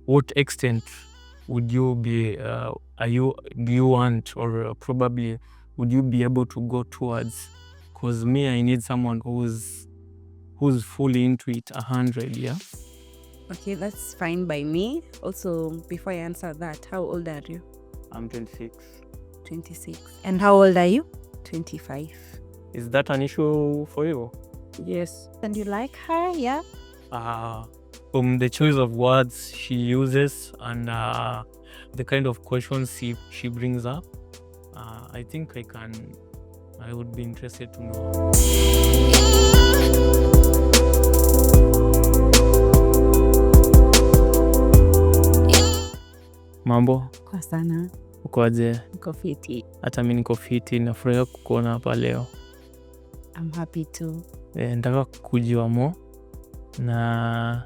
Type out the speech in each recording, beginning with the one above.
what extent would you be do you want, or probably would you be able to go towards? Because me, I need someone who's fully into it 100. Yeah, Okay, that's fine by me. Also, before I answer that, how old are you? I'm 26. 26. And how old are you? 25. Is that an issue for you? Yes. And you like her? Yeah. The choice of words she uses and the kind of questions she brings up, I think I would be interested to know. Mambo, Kwa sana. ukoaje? Niko fiti. Hata mi niko fiti, nafurahia kukuona hapa leo. I'm happy too. Nataka kujua mo, na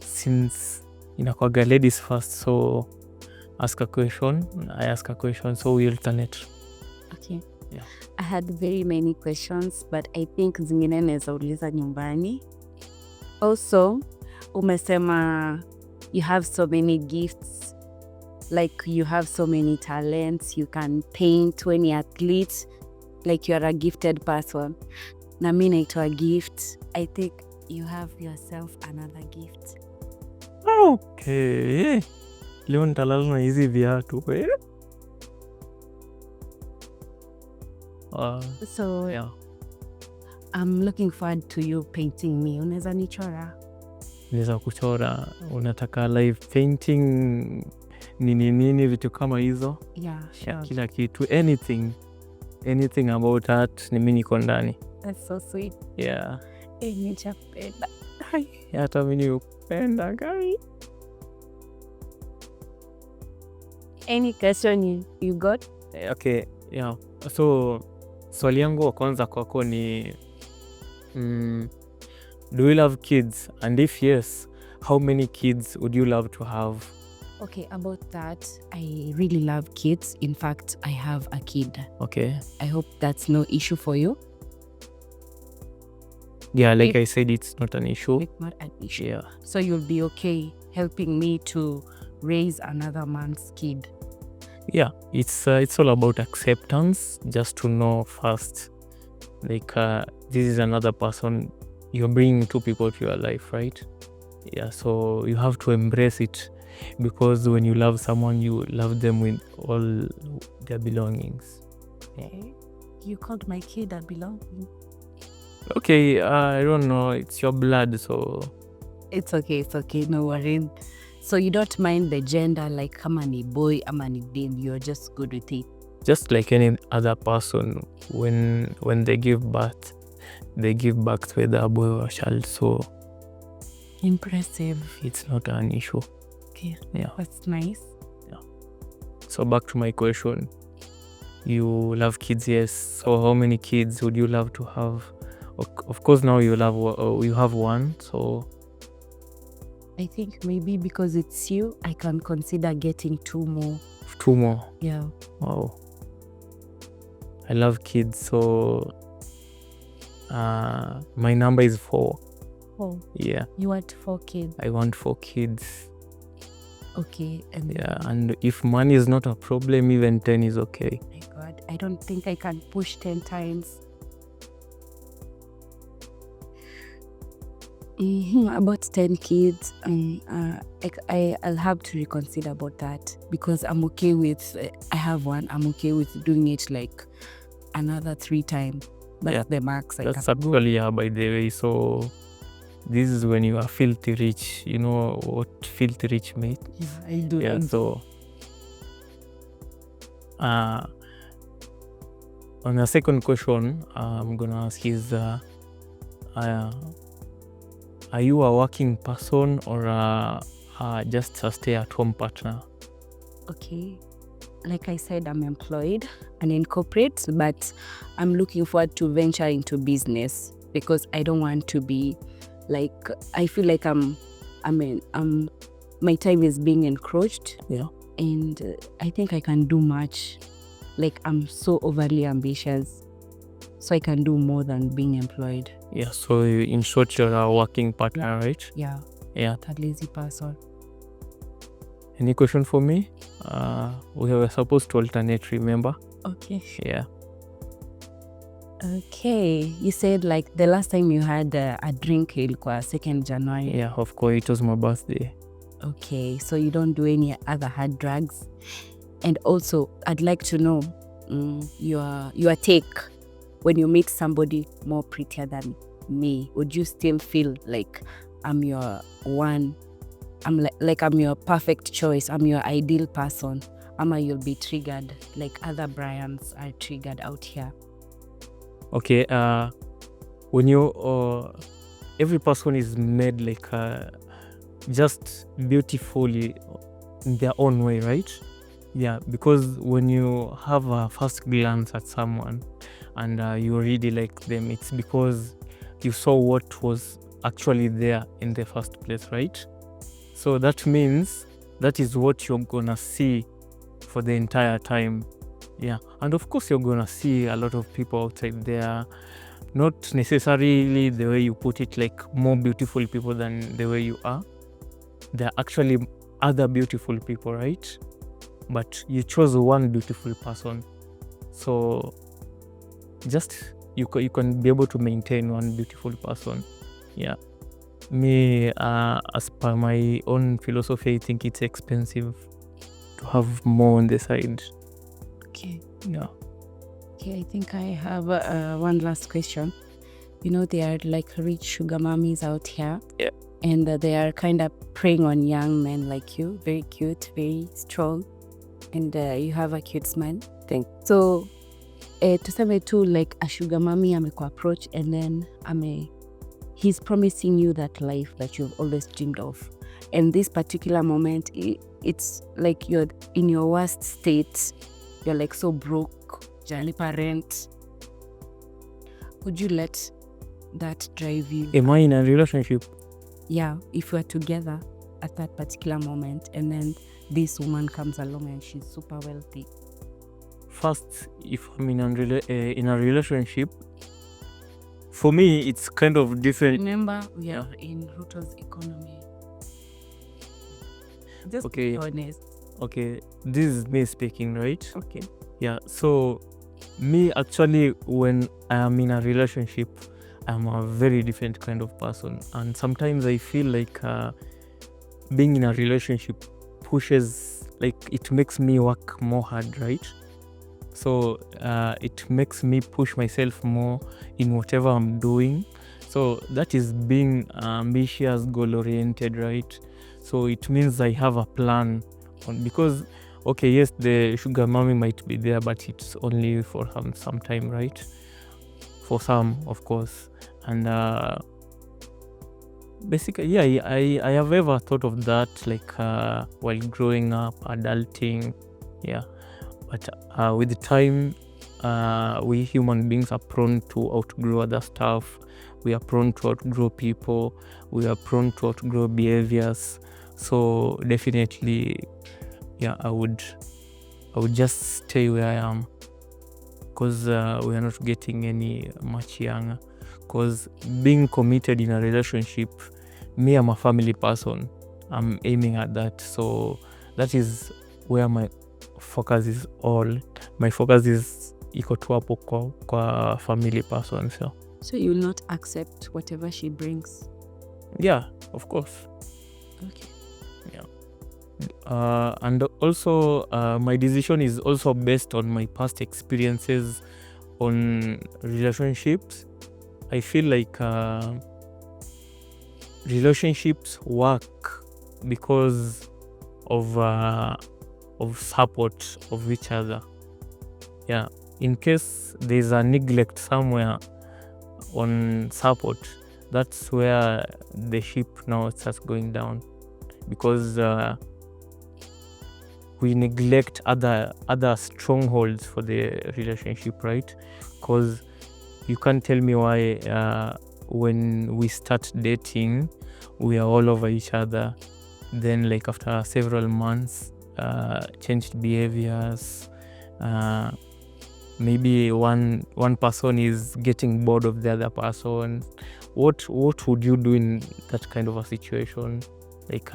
since inakwaga ladies first, so ask a question, I ask a question, so we alternate. Okay. Yeah. I had very many questions, but I think zingine naweza uliza nyumbani. Also, umesema you have so many gifts, like you have so many talents, you can paint when you're athlete, like you're a gifted person. Na mi naitwa gift. I think you have yourself another gift. Okay. Leo nitalala na hizi viatu. So Yeah. I'm looking forward to you painting me. Unaweza nichora? Naweza kuchora. Unataka live painting, nini vitu kama hizo? Yeah, sure. Kila kitu, anything about that, ni mimi niko ndani. That's so sweet. Yeah. Nichapenda. Hata mimi nikupenda gari. Any question you got? Okay, yeah. So swali yangu wa kwanza kwako ni do you love kids, and if yes, how many kids would you love to have? Okay, about that, I really love kids. In fact, I have a kid. Okay. I hope that's no issue for you. Yeah, like I said, it's not an issue. It's not an issue. Yeah. So you'll be okay helping me to raise another man's kid. Yeah, it's all about acceptance, just to know first, like this is another person, you're bringing two people to your life, right? Yeah, so you have to embrace it, because when you love someone, you love them with all their belongings. Okay. You called my kid a belonging. Okay, I don't know, it's your blood, so It's okay, no worries. So you don't mind the gender, like kama ni boy ama ni dem, you're just good with it? just like any other person, when they give birth to either a boy or a child, so Impressive. it's not an issue. Okay. Yeah. That's nice. So back to my question. You love kids, yes. So how many kids would you love to have? Of course, now you have one. So I think maybe because it's you, I can consider getting two more. Yeah. Wow. I love kids. So my number is 4. Oh. Yeah. You want 4 kids? I want 4 kids. Okay. And yeah, and if money is not a problem, even 10 is okay. My God, I don't think I can push 10 times. About 10 kids, I'll have to reconsider about that, because I'm okay with, I have one, I'm okay with doing it like another 3 times. That's the max. That's actually, yeah, by the way. So this is when you are filthy rich. You know what filthy rich means? Yeah, I do. Yeah, so on the second question, I'm gonna ask is, are you a working person or just a stay-at-home partner? Okay, like I said, I'm employed and in corporate, but I'm looking forward to venture into business, because I don't want to be like, I feel like my time is being encroached. Yeah. And I think I can do much. Like, I'm so overly ambitious, so I can do more than being employed. Yeah, so in short, you're a working partner, right? Yeah. Yeah. That lazy person. Any question for me? We were supposed to alternate, remember? Okay. Yeah. Okay. You said like the last time you had a drink ilikuwa 2nd January. Yeah, of course, it was my birthday. Okay, so you don't do any other hard drugs. And also, I'd like to know your take when you meet somebody more prettier than me. Would you still feel like I'm your one? I'm like I'm your perfect choice. I'm your ideal person. Ama you'll be triggered like other Brians are triggered out here. Okay. When you every person is made like just beautifully in their own way, right? Yeah, because when you have a first glance at someone and you really like them, it's because you saw what was actually there in the first place, right? So that means that is what you're gonna see for the entire time. Yeah, and of course you're gonna see a lot of people outside there, not necessarily the way you put it, like more beautiful people than the way you are. There are actually other beautiful people, right? But you chose one beautiful person, so just you can be able to maintain one beautiful person. Yeah, me as per my own philosophy, I think it's expensive to have more on the side. Okay. Yeah. Okay, I think I have one last question. You know, there are like rich sugar mummies out here. Yeah. And they are kind of preying on young men like you. Very cute, very strong. And you have a cute smile. Thanks. So, tuseme tu like a sugar mummy amekuapproach and then he's promising you that life that you've always dreamed of. And this particular moment, it's like you're in your worst state. You're like so broke, jalipa rent. Would you let that drive you? Am I in a relationship? Yeah, if you are together at that particular moment and then this woman comes along and she's super wealthy. First, if I'm in a relationship, for me it's kind of different. Remember, we are in Ruto's economy. Just Okay. be honest. Okay, this is me speaking, right? Okay. Yeah, so me actually, when I am in a relationship, I'm a very different kind of person, and sometimes I feel like being in a relationship pushes, like it makes me work more hard, right? So it makes me push myself more in whatever I'm doing. So that is being ambitious, goal oriented, right? So it means I have a plan because okay, yes, the sugar mommy might be there, but it's only for some time, right? For some, of course. And basically, yeah, I have ever thought of that, like while growing up, adulting, yeah. But with the time, we human beings are prone to outgrow other stuff. We are prone to outgrow people. We are prone to outgrow behaviors. So definitely, yeah, I would just stay where I am, because we are not getting any much younger. Because being committed in a relationship, me, I'm a family person. I'm aiming at that. So that is where my focus is all. My focus is iko tu hapo kwa family person. So you will not accept whatever she brings? Yeah, of course. Okay. Yeah. And also my decision is also based on my past experiences on relationships. I feel like relationships work because of support of each other. Yeah, in case there's a neglect somewhere on support, that's where the ship now starts going down, because we neglect other strongholds for the relationship, right? Because you can't tell me why when we start dating we are all over each other, then like after several months changed behaviors, maybe one person is getting bored of the other person. What would you do in that kind of a situation? Like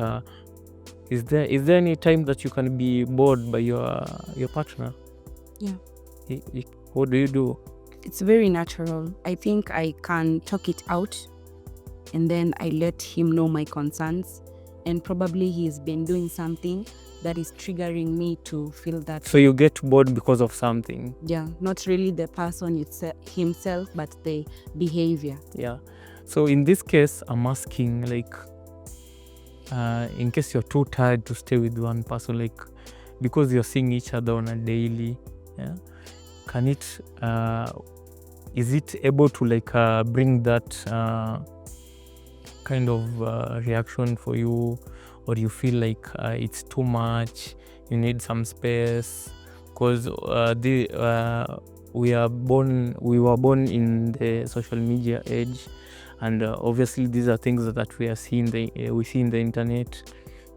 Is there any time that you can be bored by your partner? Yeah. What do you do? It's very natural. I think I can talk it out, and then I let him know my concerns, and probably he's been doing something that is triggering me to feel that. So you get bored because of something? Yeah, not really the person himself, but the behavior. Yeah. So in this case, I'm asking, like, in case you're too tired to stay with one person, like, because you're seeing each other on a daily, yeah, can it is it able to, like, bring that kind of reaction for you, or you feel like it's too much, you need some space? Because we were born in the social media age, and obviously these are things that we see in the internet.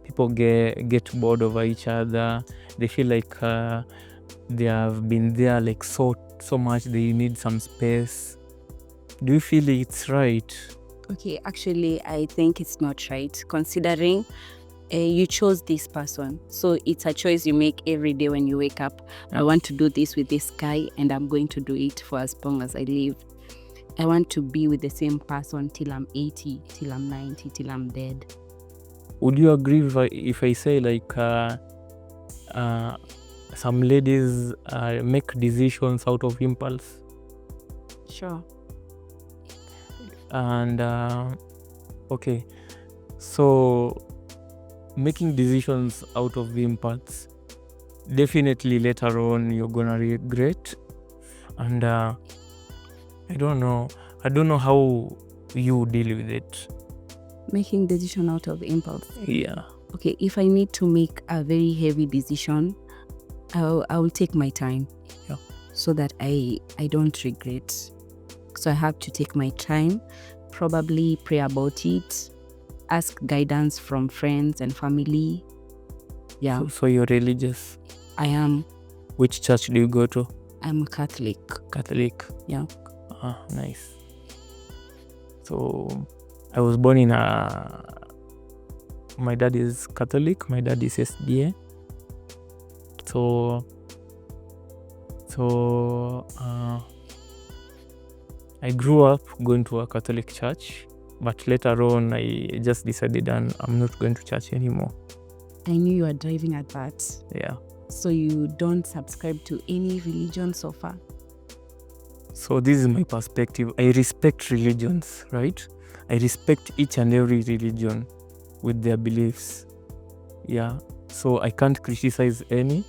People get bored over each other. They feel like they have been there like so much, they need some space. Do you feel it's right? Okay, actually, I think it's not right, considering you chose this person. So it's a choice you make every day when you wake up. I want to do this with this guy, and I'm going to do it for as long as I live. I want to be with the same person till I'm 80, till I'm 90, till I'm dead. Would you agree if I say, like, some ladies make decisions out of impulse? Sure. And okay, so making decisions out of impulse, definitely later on you're gonna regret. And I don't know how you deal with it. Making decision out of impulse. Yeah. Okay, if I need to make a very heavy decision, I will take my time. Yeah. So that I don't regret. So I have to take my time, probably pray about it, ask guidance from friends and family. Yeah. So you're religious? I am. Which church do you go to? I'm a Catholic. Catholic? Yeah. Ah, nice. So I was born in my dad is Catholic, my dad is SDA. So I grew up going to a Catholic church, but later on I just decided I'm not going to church anymore. I knew you were driving at that. Yeah. So you don't subscribe to any religion so far? So this is my perspective. I respect religions, right? I respect each and every religion with their beliefs. Yeah. So I can't criticize any.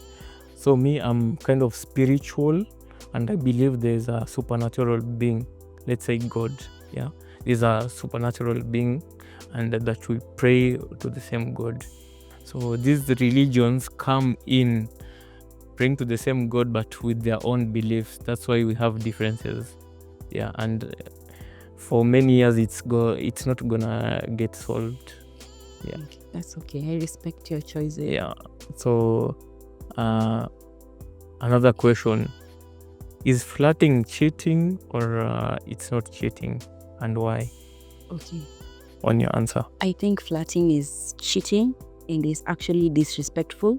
So me, I'm kind of spiritual, and I believe there's a supernatural being. Let's say God. Yeah. There's a supernatural being, and that we pray to the same God. So these religions come in praying to the same God, but with their own beliefs. That's why we have differences. Yeah, and for many years it's not gonna get solved. Yeah. Okay, that's okay. I respect your choices. Yeah. So another question: is flirting cheating, or it's not cheating, and why? Okay. On your answer. I think flirting is cheating and is actually disrespectful.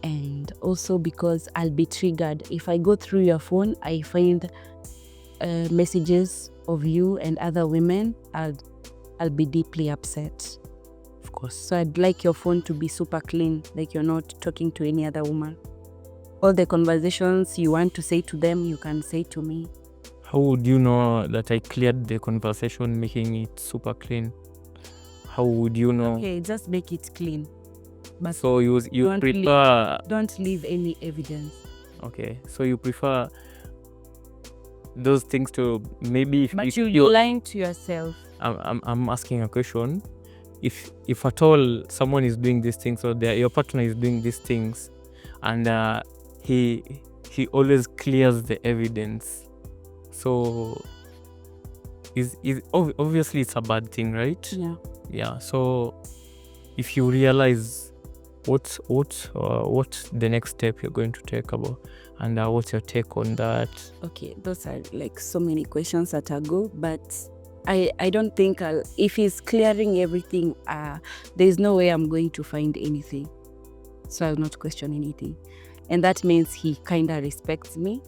And also because I'll be triggered. If I go through your phone, I find messages of you and other women, I'll be deeply upset. Of course. So I'd like your phone to be super clean, like you're not talking to any other woman. All the conversations you want to say to them, you can say to me. How would you know that I cleared the conversation, making it super clean? How would you know? Okay, just make it clean. But so you prefer... Don't leave any evidence. Okay, so you prefer those things to maybe... But you're lying to yourself. I'm asking a question. If at all someone is doing these things, or your partner is doing these things, and he always clears the evidence, so is obviously it's a bad thing, right? Yeah. So if you realize what the next step you're going to take about, and what's your take on that? Okay, those are like so many questions that I go, but I don't think if he's clearing everything, there's no way I'm going to find anything. So I'll not question anything. And that means he kind of respects me,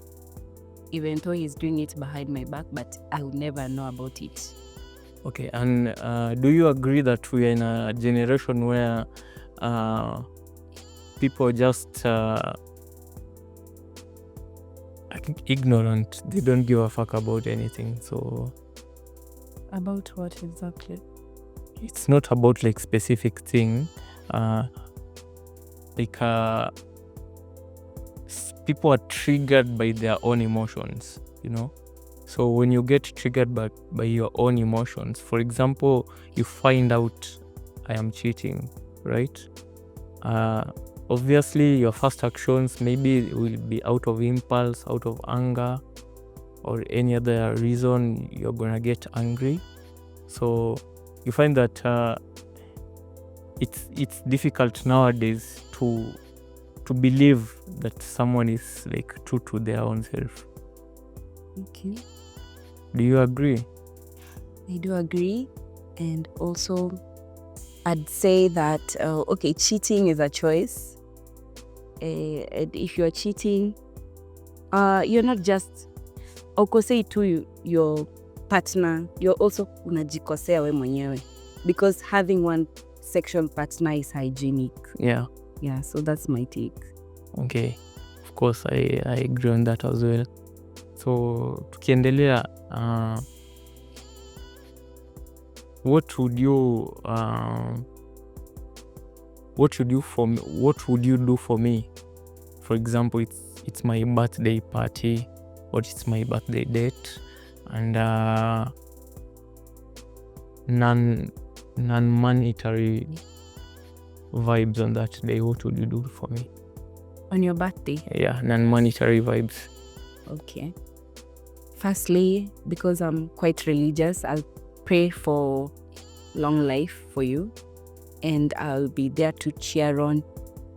even though he's doing it behind my back, but I will never know about it. Okay, and do you agree that we are in a generation where people just ignorant? They don't give a fuck about anything. So About what exactly? it's not about like specific thing. People are triggered by their own emotions, you know. So when you get triggered by your own emotions, for example, you find out I am cheating, right? Obviously your first actions maybe will be out of impulse, out of anger, or any other reason you're gonna get angry. So you find that it's difficult nowadays to believe that someone is like true to their own self. Okay. Do you agree? I do agree. And also, I'd say that, cheating is a choice. And if you're cheating, you're not just, ukosei to your partner, you're also unajikosea we mwenyewe. Because having one sexual partner is hygienic. Yeah. Yeah, so that's my take. Okay. Of course, I agree on that as well. So, tukiendelea, what would you do for me? For example, it's my birthday party, or it's my birthday date, and non-monetary vibes on that day. What would you do for me? On your birthday? Yeah, non-monetary vibes. Okay. Firstly, because I'm quite religious, I'll pray for long life for you, and I'll be there to cheer on.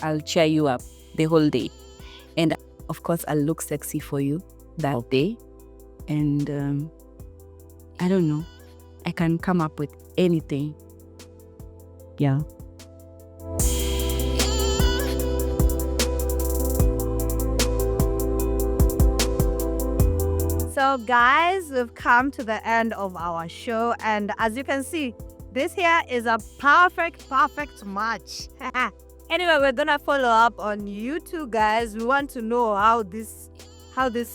I'll cheer you up the whole day, and of course I'll look sexy for you that day. And I don't know, I can come up with anything. Yeah. So guys, we've come to the end of our show, and as you can see, this here is a perfect match. Anyway, we're gonna follow up on you two guys. We want to know how this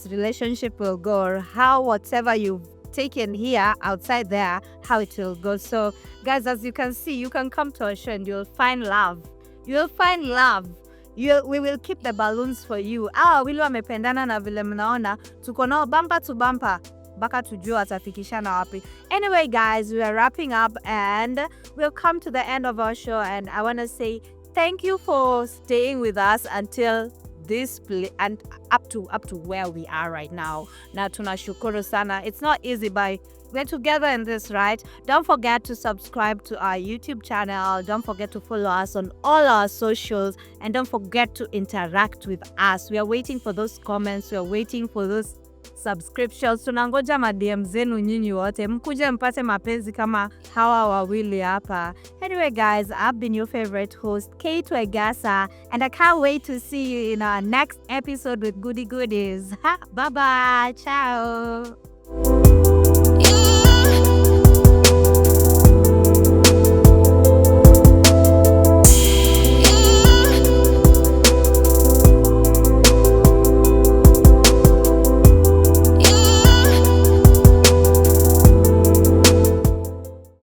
relationship will go, or how whatever you've taken here outside there, how it will go. So guys, as you can see, you can come to our show and you'll find love. We will keep the balloons for you. Wili wamependana na vile mnaona tuko nao bumper to bumper mpaka tujue atafikishana wapi. Anyway guys, we are wrapping up and we'll come to the end of our show, and I want to say thank you for staying with us until this and up to where we are right now. Na tunashukuru sana. It's not easy, but we're together in this, right? Don't forget to subscribe to our YouTube channel. Don't forget to follow us on all our socials, and don't forget to interact with us. We are waiting for those comments. We are waiting for those subscriptions. Tunangoja madm zenu nyinyi wote, mkuje mpate mapenzi kama hawa wawili hapa. Anyway guys, I've been your favorite host, Kate Wegasa, and I can't wait to see you in our next episode with goody goodies. Bye bye, ciao.